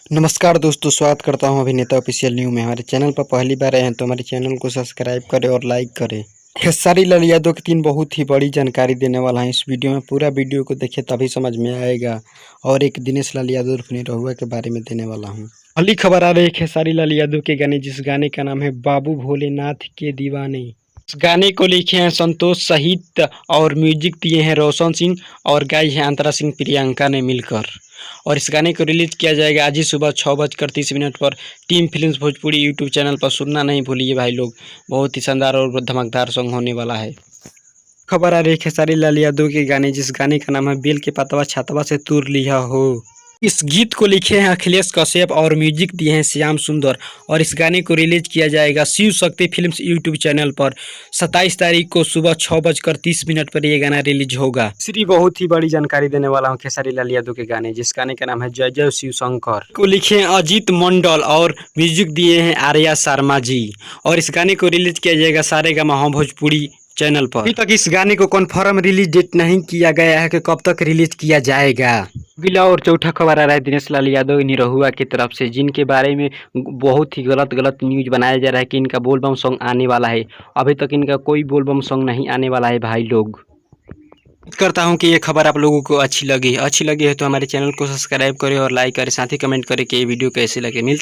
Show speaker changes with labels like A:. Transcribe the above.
A: नमस्कार दोस्तों, स्वागत करता हूं अभिनेता ऑफिशियल न्यू में। हमारे चैनल पर पहली बार आए हैं तो हमारे चैनल को सब्सक्राइब करें और लाइक करें। खेसारी लाल यादव की 3 बहुत ही बड़ी जानकारी देने वाला है इस वीडियो में। पूरा वीडियो को देखें तभी समझ में आएगा। और एक दिनेश लाल यादव उर्फ निरहुआ के बारे में देने वाला हूँ। पहली खबर आ रही है खेसारी लाल यादव के गाने, जिस गाने का नाम है बाबू भोलेनाथ के दीवाने। इस गाने को लिखे हैं संतोष सहित और म्यूजिक दिए हैं रोशन सिंह और गाई है अंतरा सिंह प्रियंका ने मिलकर। और इस गाने को रिलीज किया जाएगा आज ही सुबह 6:30 पर। Team films Bhojpuri YouTube channel पर। सुनना नहीं भूलिए भाई लोग, बहुत ही शानदार और धमाकेदार सॉन्ग होने वाला है। खबर आ रही है खेसारी लाल यादव के गाने, जिस गाने का नाम है बेल के पतवा छातवा से तूर लिया हो। इस गीत को लिखे हैं अखिलेश कश्यप और म्यूजिक दिए हैं श्याम सुंदर। और इस गाने को रिलीज किया जाएगा Shiv Shakti films YouTube channel पर। 27 तारीख को सुबह 6:30 पर यह गाना रिलीज होगा। तीसरी बहुत ही बड़ी जानकारी देने वाला हूँ खेसारी लाल यादव के गाने, जिस गाने का नाम है जय जय शिव शंकर को लिखे हैं अजीत मंडल और म्यूजिक दिए हैं आर्या शर्मा जी। और इस गाने को रिलीज किया जाएगा सारेगामा भोजपुरी चैनल पर। अभी तक इस गाने को कन्फर्म रिलीज डेट नहीं किया गया है कि कब तक रिलीज किया जाएगा। अगला और चौथा खबर आ रहा है दिनेश लाल यादव निरहुआ की तरफ से, जिनके बारे में बहुत ही गलत न्यूज बनाया जा रहा है कि इनका बोलबम सॉन्ग आने वाला है। अभी तक इनका कोई बोलबम सॉन्ग नहीं आने वाला है भाई लोग। उम्मीद करता हूं कि ये खबर आप लोगों को अच्छी लगी है तो हमारे चैनल को सब्सक्राइब करें और लाइक करें, साथ ही कमेंट करें कि ये वीडियो कैसे लगे। मिलते